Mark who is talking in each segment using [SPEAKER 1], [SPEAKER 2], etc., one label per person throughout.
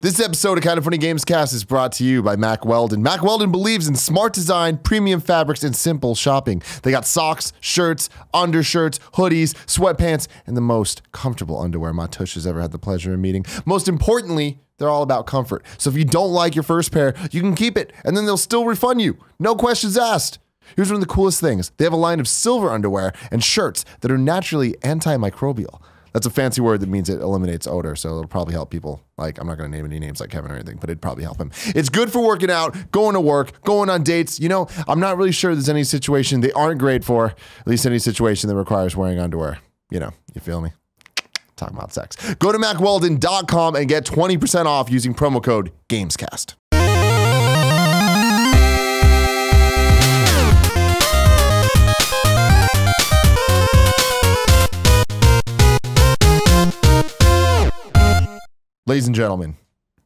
[SPEAKER 1] This episode of Kind of Funny Gamescast is brought to you by Mack Weldon. Mack Weldon believes in smart design, premium fabrics, and simple shopping. They got socks, shirts, undershirts, hoodies, sweatpants, and the most comfortable underwear my tush has ever had the pleasure of meeting. Most importantly, they're all about comfort. So if you don't like your first pair, you can keep it, and then they'll still refund you. No questions asked. Here's one of the coolest things. They have a line of silver underwear and shirts that are naturally antimicrobial. That's a fancy word that means it eliminates odor, so it'll probably help people. Like, I'm not going to name any names like Kevin or anything, but it'd probably help him. It's good for working out, going to work, going on dates. You know, I'm not really sure there's any situation they aren't great for, at least any situation that requires wearing underwear. You know, you feel me? Talking about sex. Go to MackWeldon.com and get 20% off using promo code Gamescast. Ladies and gentlemen,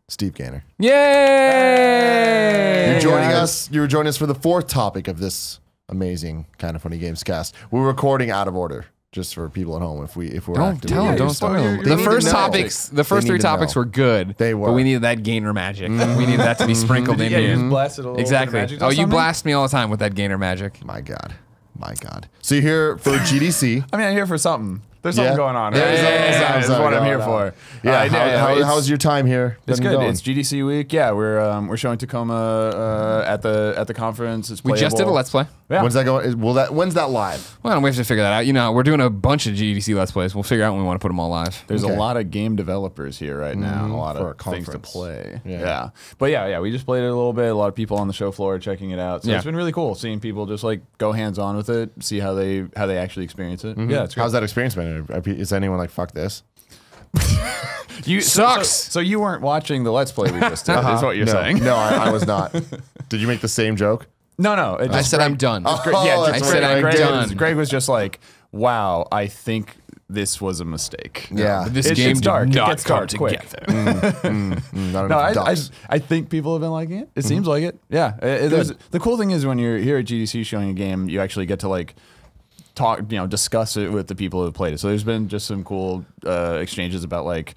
[SPEAKER 1] Steve Gaynor.
[SPEAKER 2] Yay!
[SPEAKER 1] You're joining us. You were joining us for the fourth topic of this amazing Kind of Funny Gamescast. We're recording out of order, just for people at home. If we're
[SPEAKER 2] don't tell them, don't spoil them. The first three topics were good.
[SPEAKER 1] They were,
[SPEAKER 2] but we needed that Gaynor magic. We needed that to be sprinkled in here.
[SPEAKER 3] Just blasted a little
[SPEAKER 2] Exactly.
[SPEAKER 3] bit of magic
[SPEAKER 2] Oh, you
[SPEAKER 3] something?
[SPEAKER 2] blast me all the time with that Gaynor magic.
[SPEAKER 1] My God. So you're here for GDC.
[SPEAKER 3] I mean, I'm here for something. There's something going on. Right?
[SPEAKER 1] That's
[SPEAKER 3] That's what I'm here for.
[SPEAKER 1] Yeah. How's your time here?
[SPEAKER 3] It's good.
[SPEAKER 1] Going?
[SPEAKER 3] It's GDC week. Yeah, we're showing Tacoma at the conference. It's
[SPEAKER 2] We just did a Let's Play.
[SPEAKER 3] Yeah.
[SPEAKER 1] When's that going? When's that live?
[SPEAKER 2] Well, we have to figure that out. You know, we're doing a bunch of GDC Let's Plays. We'll figure out when we want to put them all live.
[SPEAKER 3] There's a lot of game developers here right now, and a lot
[SPEAKER 1] for
[SPEAKER 3] of
[SPEAKER 1] a
[SPEAKER 3] things to
[SPEAKER 1] conference.
[SPEAKER 3] play.
[SPEAKER 1] Yeah.
[SPEAKER 3] But yeah, we just played it a little bit. A lot of people on the show floor checking it out. So it's been really cool seeing people just like go hands on with it, see how they actually experience it. Yeah, it's great.
[SPEAKER 1] How's that experience been? Is anyone like, fuck this?
[SPEAKER 3] You
[SPEAKER 2] Sucks.
[SPEAKER 3] So you weren't watching the Let's Play we just did, is what you're saying?
[SPEAKER 1] No, I was not. Did you make the same joke?
[SPEAKER 3] No.
[SPEAKER 2] I said I'm done.
[SPEAKER 3] I
[SPEAKER 2] said I'm done.
[SPEAKER 3] Greg was just like, "Wow, I think this was a mistake."
[SPEAKER 1] Yeah.
[SPEAKER 2] But this
[SPEAKER 3] It's
[SPEAKER 2] game
[SPEAKER 3] dark.
[SPEAKER 2] did
[SPEAKER 3] It
[SPEAKER 2] not
[SPEAKER 3] gets
[SPEAKER 2] come
[SPEAKER 3] dark quick.
[SPEAKER 2] together.
[SPEAKER 3] I think people have been liking it. It seems like it. Yeah. The cool thing is when you're here at GDC showing a game, you actually get to like talk, discuss it with the people who have played it. So there's been just some cool exchanges about like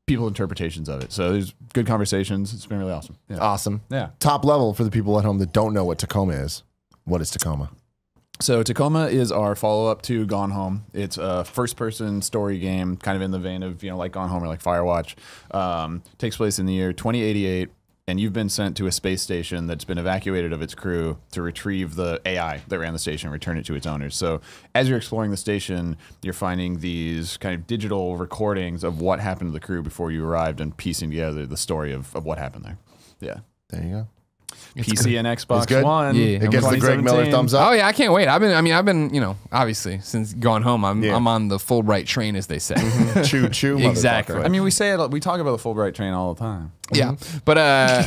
[SPEAKER 3] people's interpretations of it. So there's good conversations. It's been really awesome. Yeah.
[SPEAKER 1] Awesome.
[SPEAKER 3] Yeah.
[SPEAKER 1] Top level for the people at home that don't know what Tacoma is. What is Tacoma?
[SPEAKER 3] So Tacoma is our follow-up to Gone Home. It's a first-person story game, kind of in the vein of like Gone Home or like Firewatch. Takes place in the year 2088, and you've been sent to a space station that's been evacuated of its crew to retrieve the AI that ran the station and return it to its owners. So as you're exploring the station, you're finding these kind of digital recordings of what happened to the crew before you arrived and piecing together the story of what happened there. Yeah.
[SPEAKER 1] There you go.
[SPEAKER 3] PC and Xbox
[SPEAKER 1] good?
[SPEAKER 3] One.
[SPEAKER 2] Yeah.
[SPEAKER 1] It gets the Greg Miller
[SPEAKER 3] 2017.
[SPEAKER 1] thumbs up.
[SPEAKER 2] Oh yeah, I can't wait. I've been, obviously since Gone Home, I'm on the Fulbright train, as they say.
[SPEAKER 1] Choo,
[SPEAKER 2] Exactly.
[SPEAKER 1] motherfucker.
[SPEAKER 3] I mean, we talk about the Fulbright train all the time.
[SPEAKER 2] Yeah, but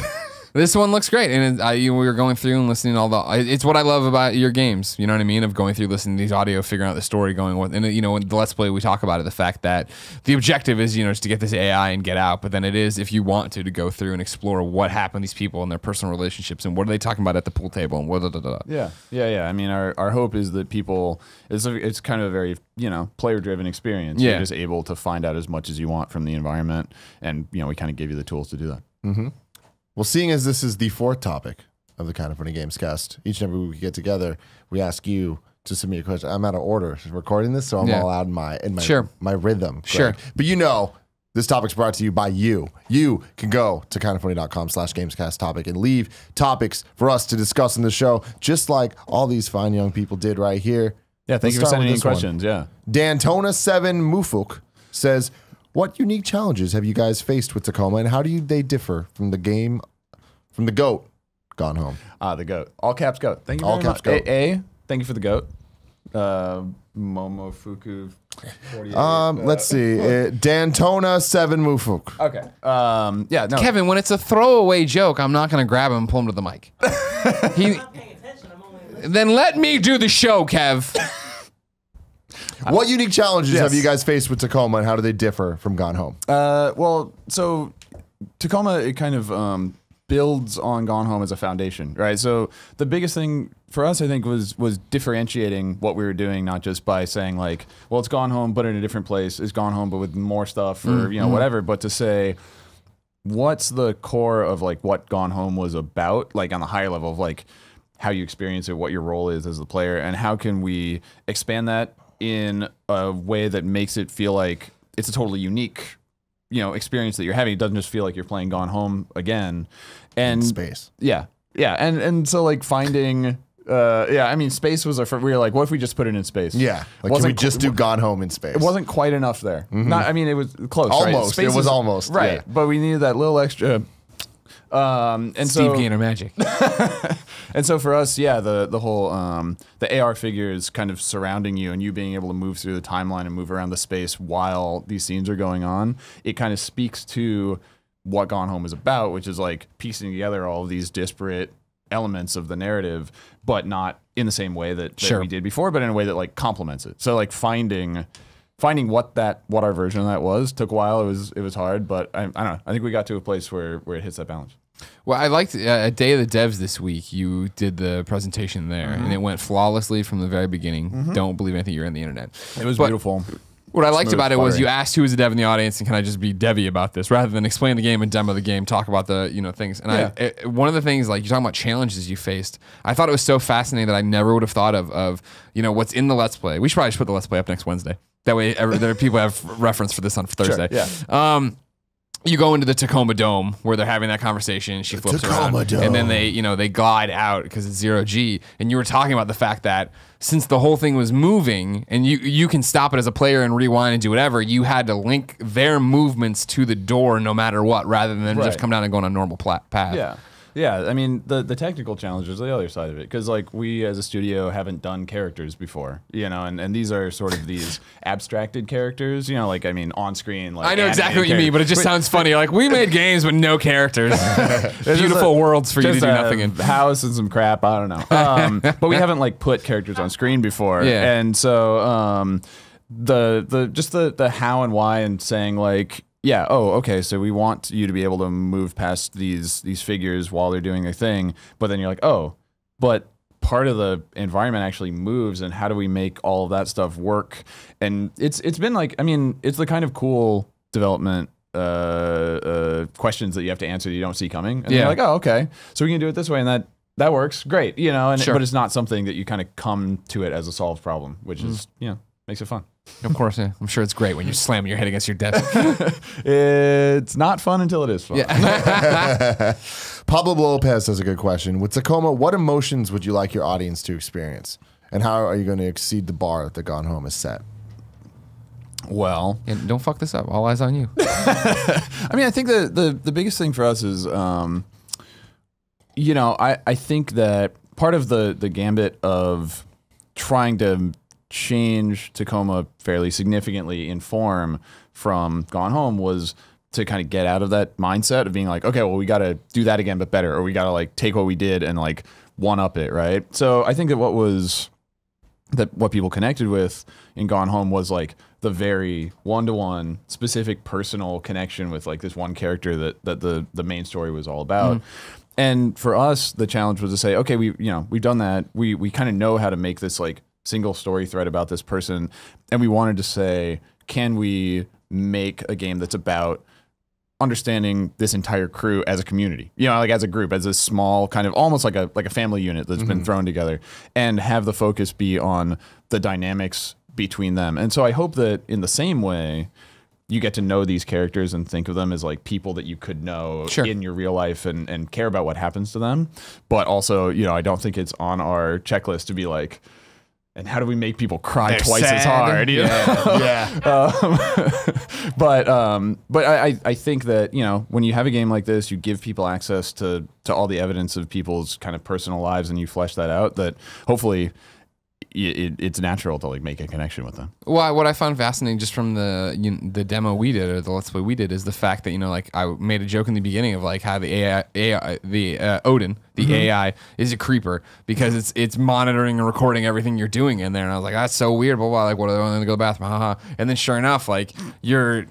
[SPEAKER 2] this one looks great, and we were going through and listening to all the. It's what I love about your games. You know what I mean? Of going through, listening to these audio, figuring out the story, going with, and in the Let's Play we talk about it. The fact that the objective is just to get this AI and get out, but then it is, if you want to go through and explore what happened to these people and their personal relationships and what are they talking about at the pool table and what.
[SPEAKER 3] Yeah. I mean, our hope is that people. It's kind of a very player-driven experience.
[SPEAKER 2] Yeah.
[SPEAKER 3] You're just able to find out as much as you want from the environment, and we kind of give you the tools to do that.
[SPEAKER 1] Mm-hmm. Well, seeing as this is the fourth topic of the Kind of Funny Gamescast, each and every week we get together, we ask you to submit a question. I'm out of order recording this, so I'm all out in my rhythm. Greg.
[SPEAKER 2] Sure.
[SPEAKER 1] But this topic's brought to you by you. You can go to kindoffunny.com/Gamescast topic and leave topics for us to discuss in the show, just like all these fine young people did right here.
[SPEAKER 3] Yeah, thank you for sending in questions. Yeah.
[SPEAKER 1] Dantona7 Mufuk says, what unique challenges have you guys faced with Tacoma, and how do they differ from the GOAT, Gone Home?
[SPEAKER 3] The GOAT. All caps GOAT. Thank you
[SPEAKER 1] All
[SPEAKER 3] very
[SPEAKER 1] caps
[SPEAKER 3] much.
[SPEAKER 1] GOAT.
[SPEAKER 3] Thank you for the GOAT. Momofuku 48.
[SPEAKER 1] Let's see. Dantona7 Mufuk.
[SPEAKER 3] Okay. Yeah, no.
[SPEAKER 2] Kevin, when it's a throwaway joke, I'm not going to grab him and pull him to the mic. Then let me do the show, Kev.
[SPEAKER 1] What unique challenges have you guys faced with Tacoma, and how do they differ from Gone Home?
[SPEAKER 3] Well, so Tacoma, it kind of builds on Gone Home as a foundation, right? So the biggest thing for us, I think, was differentiating what we were doing, not just by saying like, well, it's Gone Home, but in a different place. It's Gone Home, but with more stuff or whatever. But to say, what's the core of like what Gone Home was about, like on the higher level of like how you experience it, what your role is as the player, and how can we expand that in a way that makes it feel like it's a totally unique, experience that you're having. It doesn't just feel like you're playing Gone Home again. And
[SPEAKER 1] space.
[SPEAKER 3] Yeah. Yeah. And so like finding, I mean, space was we were like, what if we just put it in space?
[SPEAKER 1] Yeah. Like, can we just do Gone Home in space?
[SPEAKER 3] It wasn't quite enough there. Not, I mean, it was close.
[SPEAKER 1] Almost.
[SPEAKER 3] Right?
[SPEAKER 1] It was almost.
[SPEAKER 3] Right.
[SPEAKER 1] Yeah.
[SPEAKER 3] But we needed that little extra. And
[SPEAKER 2] Steve Gaynor magic.
[SPEAKER 3] And so for us, yeah, the whole the AR figures kind of surrounding you and you being able to move through the timeline and move around the space while these scenes are going on, it kind of speaks to what Gone Home is about, which is like piecing together all of these disparate elements of the narrative, but not in the same way that we did before, but in a way that like complements it. So like finding what our version of that was took a while. It was hard, but I don't know. I think we got to a place where it hits that balance.
[SPEAKER 2] Well, I liked at Day of the Devs this week. You did the presentation there, and it went flawlessly from the very beginning. Don't believe anything you're on the internet.
[SPEAKER 3] It was beautiful.
[SPEAKER 2] What I liked about it was you asked who was a dev in the audience, and can I just be Debbie about this rather than explain the game and demo the game, talk about the things. And one of the things, like you're talking about challenges you faced, I thought it was so fascinating that I never would have thought of what's in the Let's Play. We should probably just put the Let's Play up next Wednesday. That way, there people have reference for this on Thursday.
[SPEAKER 3] Sure, yeah.
[SPEAKER 2] You go into the Tacoma Dome where they're having that conversation. She flips around,
[SPEAKER 1] Dome.
[SPEAKER 2] and then they glide out because it's 0G. And you were talking about the fact that since the whole thing was moving, and you can stop it as a player and rewind and do whatever, you had to link their movements to the door no matter what, rather than just come down and go on a normal path.
[SPEAKER 3] Yeah. Yeah, I mean, the technical challenge is the other side of it, because like we as a studio haven't done characters before, and these are sort of these abstracted characters, like, I mean, on screen. Like,
[SPEAKER 2] I know exactly what you mean, but it just sounds funny. Like, we made games with no characters. Beautiful worlds for you to do nothing in.
[SPEAKER 3] House and some crap, I don't know. But we haven't like put characters on screen before.
[SPEAKER 2] Yeah.
[SPEAKER 3] And so the how and why, and saying like, yeah, okay, so we want you to be able to move past these figures while they're doing their thing, but then you're like, but part of the environment actually moves, and how do we make all of that stuff work? And it's been like, I mean, it's the kind of cool development questions that you have to answer that you don't see coming. And you're like, okay, so we can do it this way, and that works, great, but it's not something that you kind of come to it as a solved problem, which is, makes it fun.
[SPEAKER 2] Of course, yeah. I'm sure it's great when you're slamming your head against your desk.
[SPEAKER 3] It's not fun until it is fun.
[SPEAKER 1] Yeah. Pablo Lopez has a good question. With Tacoma, what emotions would you like your audience to experience? And how are you going to exceed the bar that Gone Home has set?
[SPEAKER 3] Well,
[SPEAKER 2] and don't fuck this up. All eyes on you.
[SPEAKER 3] I mean, I think the biggest thing for us is, I think that part of the gambit of trying to change Tacoma fairly significantly in form from Gone Home was to kind of get out of that mindset of being like, okay, well, we got to do that again, but better, or we got to like take what we did and like one up it, right? So I think that what people connected with in Gone Home was like the very one-to-one specific personal connection with like this one character that the main story was all about. And for us, the challenge was to say, okay, we've done that. We kind of know how to make this like single story thread about this person, and we wanted to say, can we make a game that's about understanding this entire crew as a community, like as a group, as a small kind of almost like a family unit that's been thrown together, and have the focus be on the dynamics between them. And so I hope that in the same way you get to know these characters and think of them as like people that you could know in your real life and care about what happens to them. But also, I don't think it's on our checklist to be like, and how do we make people cry twice as hard? But I think that, when you have a game like this, you give people access to all the evidence of people's kind of personal lives, and you flesh that out, that hopefully it's natural to like make a connection with them.
[SPEAKER 2] Well, what I found fascinating just from the demo we did, or the Let's Play we did, is the fact that like I made a joke in the beginning of like how the Odin the AI is a creeper because it's monitoring and recording everything you're doing in there. And I was like, that's so weird, blah, blah. Like, what are they going to go to the bathroom? Haha. And then sure enough, like we're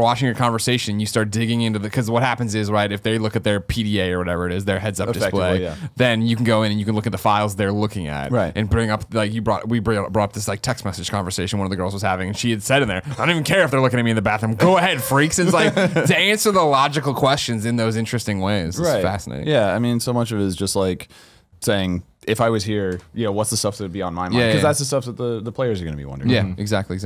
[SPEAKER 2] watching your conversation, you start digging into because what happens is, right, if they look at their PDA or whatever it is, their heads up display, then you can go in and you can look at the files they're looking at and bring up, like we brought up this like text message conversation one of the girls was having, and she had said in there, I don't even care if they're looking at me in the bathroom. Go ahead, freaks. And it's like to answer the logical questions in those interesting ways. It's fascinating.
[SPEAKER 3] Yeah, I mean, so much of it is just like saying, if I was here, what's the stuff that would be on my mind? Because that's the stuff that the players are going to be wondering.
[SPEAKER 2] Yeah, exactly.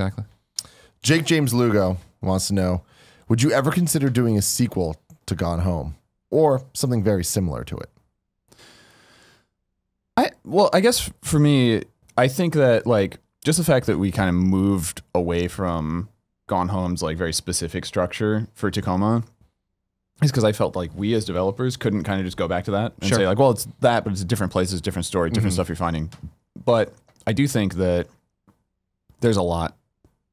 [SPEAKER 1] Jake James Lugo wants to know, would you ever consider doing a sequel to Gone Home or something very similar to it?
[SPEAKER 3] I guess for me, I think that like just the fact that we kind of moved away from Gone Home's like very specific structure for Tacoma is because I felt like we as developers couldn't kind of just go back to that and say like, well, it's that, but it's different places, different story, different stuff you're finding. But I do think that there's a lot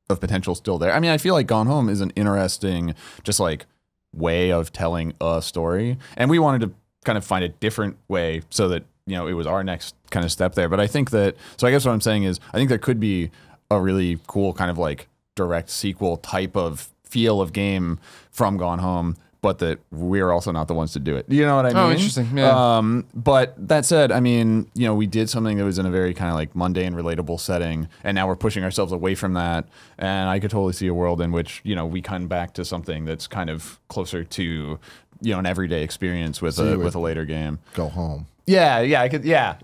[SPEAKER 3] of potential still there. I mean, I feel like Gone Home is an interesting, just like way of telling a story. And we wanted to kind of find a different way so that, it was our next kind of step there. But I think that, so I guess what I'm saying is I think there could be a really cool kind of like direct sequel type of feel of game from Gone Home, but that we're also not the ones to do it. You know what I mean?
[SPEAKER 2] Oh, interesting. Yeah.
[SPEAKER 3] But that said, I mean, we did something that was in a very kind of like mundane, relatable setting, and now we're pushing ourselves away from that. And I could totally see a world in which, we come back to something that's kind of closer to, an everyday experience with a later game.
[SPEAKER 1] Go home.
[SPEAKER 3] Yeah, I could. Yeah.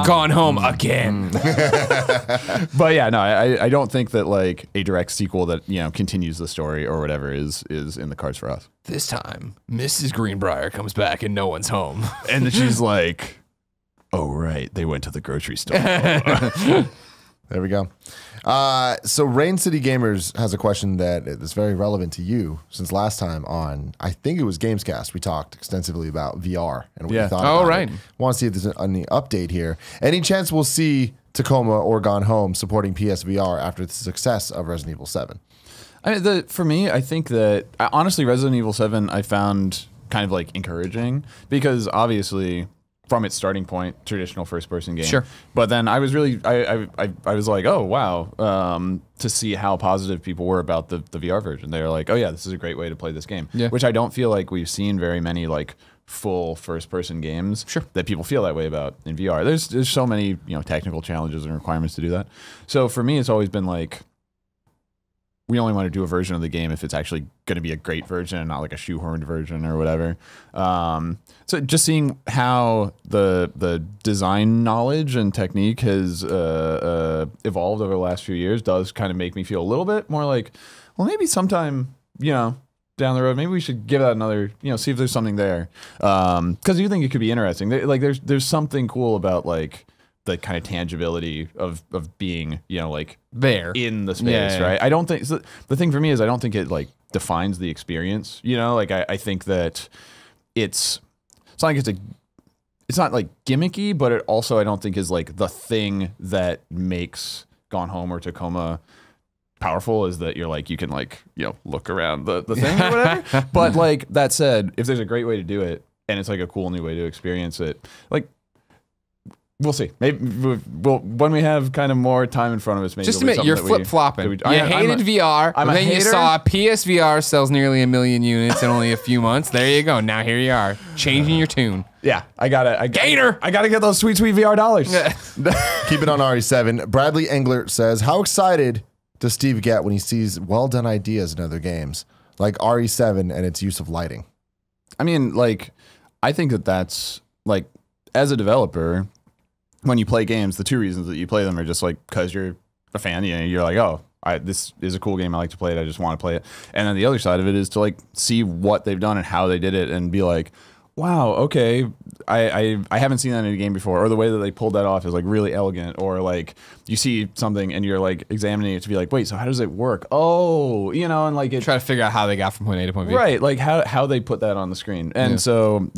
[SPEAKER 2] Gone Home again.
[SPEAKER 3] But yeah, no, I don't think that like a direct sequel that continues the story or whatever is in the cards for us.
[SPEAKER 2] This time, Mrs. Greenbrier comes back and no one's home,
[SPEAKER 3] and then she's like, "Oh right, they went to the grocery store."
[SPEAKER 1] There we go. So Rain City Gamers has a question that is very relevant to you since last time on, I think it was Gamescast. We talked extensively about VR and what you thought about it. Want to see if there's any update here. Any chance we'll see Tacoma or Gone Home supporting PSVR after the success of Resident Evil 7?
[SPEAKER 3] I mean, for me, I think that honestly, Resident Evil 7 I found kind of like encouraging because obviously, from its starting point, traditional first-person game.
[SPEAKER 2] Sure.
[SPEAKER 3] But then I was really, I was like, oh, wow, to see how positive people were about the VR version. They were like, oh, yeah, this is a great way to play this game. Yeah. Which I don't feel like we've seen very many, like, full first-person games that people feel that way about in VR. There's so many, technical challenges and requirements to do that. So for me, it's always been like, we only want to do a version of the game if it's actually going to be a great version and not like a shoehorned version or whatever. So just seeing how the design knowledge and technique has evolved over the last few years does kind of make me feel a little bit more like, well, maybe sometime, down the road, maybe we should give that another, see if there's something there. Because I do think it could be interesting. There's something cool about like the kind of tangibility of being, like
[SPEAKER 2] there
[SPEAKER 3] in the space, right? I don't think so. The thing for me is I don't think it like defines the experience. Like I think that it's not like it's not like gimmicky, but it also I don't think is like the thing that makes Gone Home or Tacoma powerful is that you're like you can like look around the thing or whatever. But like that said, if there's a great way to do it and it's like a cool new way to experience it, like. We'll see. Maybe when we have kind of more time in front of us. Maybe
[SPEAKER 2] just admit you're flip flopping. You hated VR, and then you saw PSVR sells nearly 1 million units in only a few months. There you go. Now here you are, changing your tune.
[SPEAKER 3] Yeah,
[SPEAKER 2] Gaynor.
[SPEAKER 3] I gotta get those sweet VR dollars.
[SPEAKER 1] Keep it on RE7. Bradley Engler says, "How excited does Steve get when he sees well done ideas in other games like RE7 and its use of lighting?"
[SPEAKER 3] I mean, like, I think that's like as a developer. When you play games, the two reasons that you play them are just like because you're a fan, you're like, oh, this is a cool game. I like to play it. I just want to play it. And then the other side of it is to like see what they've done and how they did it and be like, wow, okay, I haven't seen that in a game before, or the way that they pulled that off is like really elegant, or like you see something and you're like examining it to be like, wait, so how does it work? Oh, and like
[SPEAKER 2] try to figure out how they got from point A to point B.
[SPEAKER 3] Right, like how they put that on the screen. And so,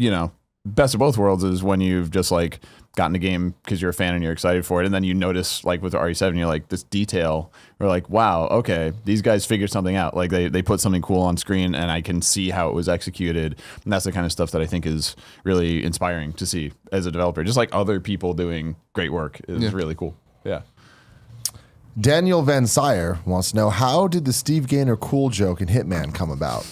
[SPEAKER 3] best of both worlds is when you've just like gotten a game because you're a fan and you're excited for it, and then you notice like with RE7, you're like this detail. We're like, wow, okay, these guys figured something out. Like they put something cool on screen, and I can see how it was executed. And that's the kind of stuff that I think is really inspiring to see as a developer. Just like other people doing great work is really cool. Yeah.
[SPEAKER 1] Daniel Van Sire wants to know, how did the Steve Gaynor cool joke in Hitman come about?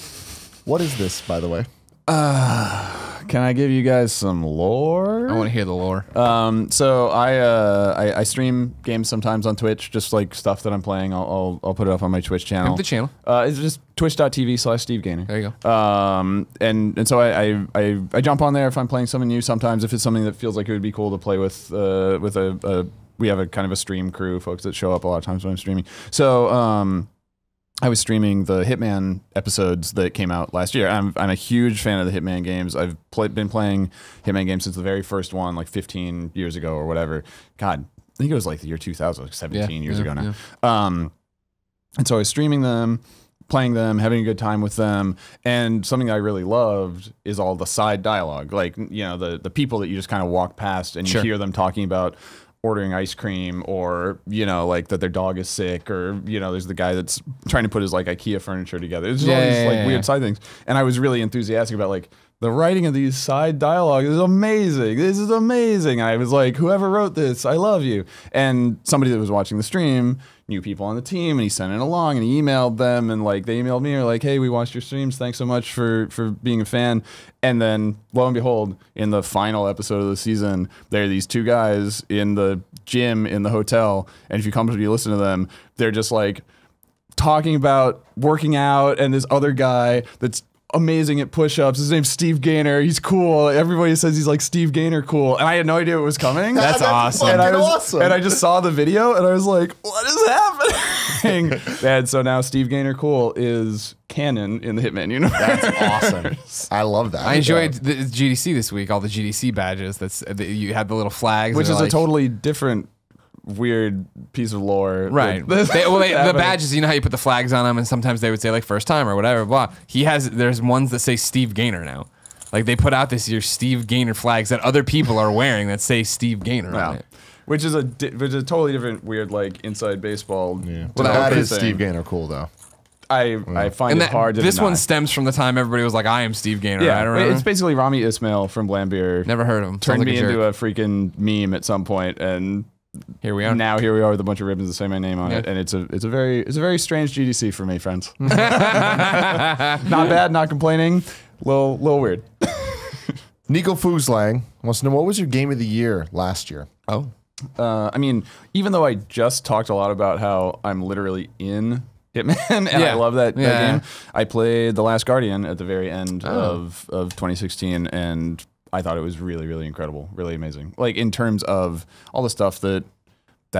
[SPEAKER 1] What is this, by the way?
[SPEAKER 3] Can I give you guys some lore?
[SPEAKER 2] I want to hear the lore.
[SPEAKER 3] So I stream games sometimes on Twitch, just like stuff that I'm playing. I'll put it up on my Twitch channel.
[SPEAKER 2] The channel.
[SPEAKER 3] It's just twitch.tv/Steve Gaynor.
[SPEAKER 2] There you go.
[SPEAKER 3] And so I jump on there if I'm playing something new. Sometimes if it's something that feels like it would be cool to play with we have a kind of a stream crew, folks that show up a lot of times when I'm streaming. So I was streaming the Hitman episodes that came out last year. I'm a huge fan of the Hitman games. I've been playing Hitman games since the very first one, like 15 years ago or whatever. God, I think it was like the year 2000, like 17 years ago now. Yeah. And so I was streaming them, playing them, having a good time with them. And something I really loved is all the side dialogue. Like, you know, the people that you just kind of walk past and you hear them talking about ordering ice cream, or, you know, like that their dog is sick, or, you know, there's the guy that's trying to put his like IKEA furniture together. It's just all these like weird side things. And I was really enthusiastic about like the writing of these side dialogue is amazing. This is amazing. I was like, whoever wrote this, I love you. And somebody that was watching the stream knew people on the team, and he sent it along, and he emailed them, and like they emailed me, or like, hey, we watched your streams, thanks so much for being a fan. And then lo and behold, in the final episode of the season, there are these two guys in the gym in the hotel, and if you come to listen to them, they're just like talking about working out, and this other guy that's amazing at push-ups. His name's Steve Gaynor. He's cool. Everybody says he's like Steve Gaynor cool. And I had no idea it was coming.
[SPEAKER 2] That's awesome.
[SPEAKER 3] And
[SPEAKER 1] awesome.
[SPEAKER 3] And I just saw the video and I was like, what is happening? And so now Steve Gaynor cool is canon in the Hitman universe.
[SPEAKER 1] That's awesome. I love that.
[SPEAKER 2] I enjoyed the GDC this week, all the GDC badges. You had the little flags.
[SPEAKER 3] Which is
[SPEAKER 2] like,
[SPEAKER 3] a totally different weird piece of lore.
[SPEAKER 2] Right. The badges, you know how you put the flags on them, and sometimes they would say like first time or whatever, blah. There's ones that say Steve Gaynor now. Like they put out this year Steve Gaynor flags that other people are wearing that say Steve Gaynor on it.
[SPEAKER 3] Which is a totally different weird like inside baseball.
[SPEAKER 1] Yeah. Well, that is Steve Gaynor cool though.
[SPEAKER 3] I find it hard to
[SPEAKER 2] This
[SPEAKER 3] deny.
[SPEAKER 2] one stems from the time everybody was like, I am Steve Gaynor.
[SPEAKER 3] Yeah,
[SPEAKER 2] I don't remember.
[SPEAKER 3] It's basically Rami Ismail from Blambeer.
[SPEAKER 2] Never heard of him.
[SPEAKER 3] Turned me into
[SPEAKER 2] jerk.
[SPEAKER 3] a freaking meme at some point, and
[SPEAKER 2] here we are.
[SPEAKER 3] Now here we are with a bunch of ribbons that say my name on it, and it's a very strange GDC for me, friends. Not bad, not complaining. Little weird.
[SPEAKER 1] Nico Fuslang wants to know, what was your game of the year last year?
[SPEAKER 2] Oh.
[SPEAKER 3] I mean, even though I just talked a lot about how I'm literally in Hitman and I love that game, I played The Last Guardian at the very end of 2016, and I thought it was really, really incredible, really amazing. Like in terms of all the stuff that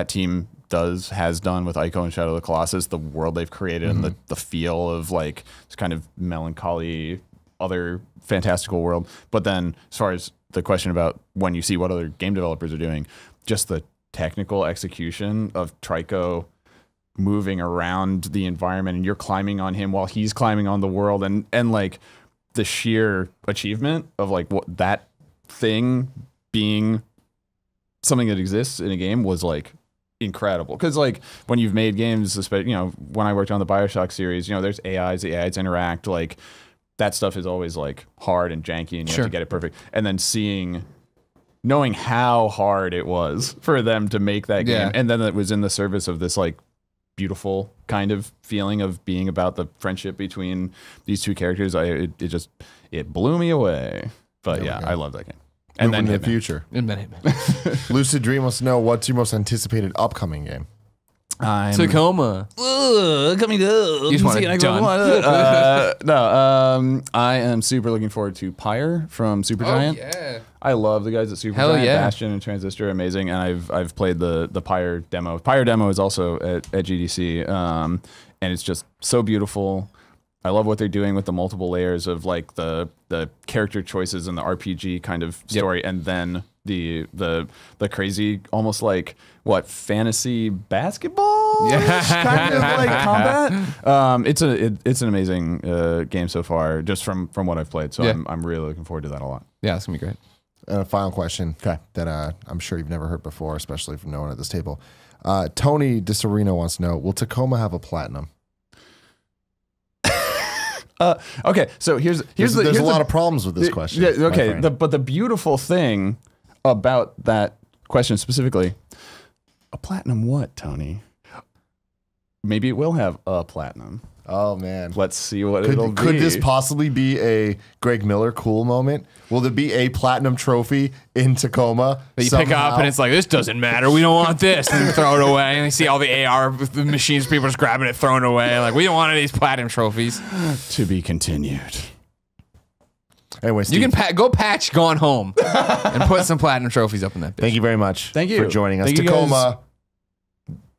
[SPEAKER 3] team has done with Ico and Shadow of the Colossus, the world they've created, and the feel of like this kind of melancholy, other fantastical world. But then as far as the question about when you see what other game developers are doing, just the technical execution of Trico moving around the environment, and you're climbing on him while he's climbing on the world, and like the sheer achievement of like what that thing being something that exists in a game was like incredible. Because like when you've made games, especially, you know, when I worked on the BioShock series, you know, there's AIs, the AIs interact, like that stuff is always like hard and janky, and you have to get it perfect. And then knowing how hard it was for them to make that game, and then it was in the service of this like beautiful kind of feeling of being about the friendship between these two characters. It blew me away. But I love that game.
[SPEAKER 1] And then in the future.
[SPEAKER 2] And then Hitman.
[SPEAKER 1] Lucid Dream wants to know, what's your most anticipated upcoming game?
[SPEAKER 2] Tacoma.
[SPEAKER 3] Coming to.
[SPEAKER 2] You just want it done.
[SPEAKER 3] I am super looking forward to Pyre from Supergiant.
[SPEAKER 2] Yeah.
[SPEAKER 3] I love the guys at Supergiant. Bastion and Transistor are amazing, and I've played the Pyre demo. Pyre demo is also at GDC, and it's just so beautiful. I love what they're doing with the multiple layers of like the character choices and the RPG kind of story, and then the crazy, almost like fantasy basketball kind of like combat. It's an amazing game so far, just from what I've played. So I'm really looking forward to that a lot.
[SPEAKER 2] Yeah, it's gonna be great.
[SPEAKER 1] And a final question that I'm sure you've never heard before, especially from no one at this table. Tony DeSerino wants to know, will Tacoma have a platinum?
[SPEAKER 3] Okay, so here's
[SPEAKER 1] a lot of problems with this question.
[SPEAKER 3] Yeah, okay, but the beautiful thing about that question specifically, a platinum what, Tony? Maybe it will have a platinum.
[SPEAKER 1] Oh man,
[SPEAKER 3] let's see what it'll be.
[SPEAKER 1] Could this possibly be a Greg Miller cool moment? Will there be a platinum trophy in Tacoma
[SPEAKER 2] that you pick up and it's like, this doesn't matter, we don't want this, and you throw it away, and you see all the AR with the machines, people just grabbing it, throwing it away, like, we don't want any of these platinum trophies.
[SPEAKER 3] To be continued.
[SPEAKER 1] Anyway, Steve,
[SPEAKER 2] you can go patch Gone Home and put some platinum trophies up in that bitch.
[SPEAKER 1] Thank you very much.
[SPEAKER 3] Thank you
[SPEAKER 1] for joining us.
[SPEAKER 3] Thank
[SPEAKER 1] Tacoma.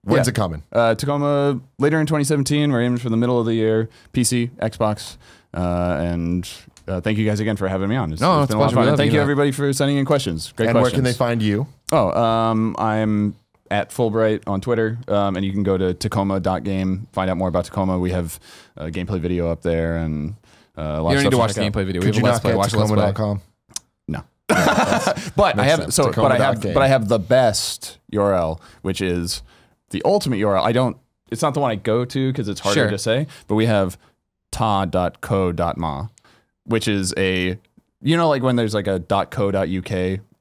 [SPEAKER 1] When's it coming?
[SPEAKER 3] Tacoma later in 2017. We're aiming for the middle of the year. PC, Xbox, and thank you guys again for having me on. It's been a lot of fun. And thank you everybody for sending in questions. Great questions.
[SPEAKER 1] Where can they find you?
[SPEAKER 3] I'm at Fulbright on Twitter, and you can go to Tacoma.game, find out more about Tacoma. We have a gameplay video up there, and a lot of stuff.
[SPEAKER 2] You don't need to watch the gameplay video.
[SPEAKER 1] Could
[SPEAKER 2] we have a Let's Play.
[SPEAKER 1] Watch Tacoma.com.
[SPEAKER 3] No. But I have the best URL, which is the ultimate URL. It's not the one I go to because it's harder to say, but we have ta.co.ma, which is like when there's like a .co.uk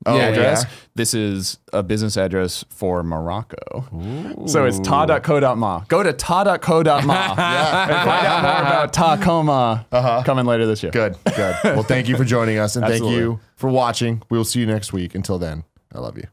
[SPEAKER 3] address. Yeah. This is a business address for Morocco. Ooh. So it's ta.co.ma. Go to ta.co.ma and find out more about Tacoma coming later this year.
[SPEAKER 1] Good. Well, thank you for joining us, and thank you for watching. We will see you next week. Until then, I love you.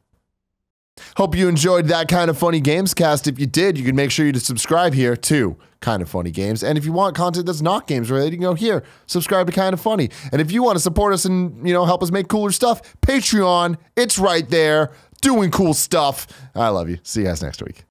[SPEAKER 1] Hope you enjoyed that Kind of Funny Gamescast. If you did, you can make sure you subscribe here to Kind of Funny Games. And if you want content that's not games related, you can go here, subscribe to Kind of Funny. And if you want to support us and help us make cooler stuff, Patreon, it's right there, doing cool stuff. I love you. See you guys next week.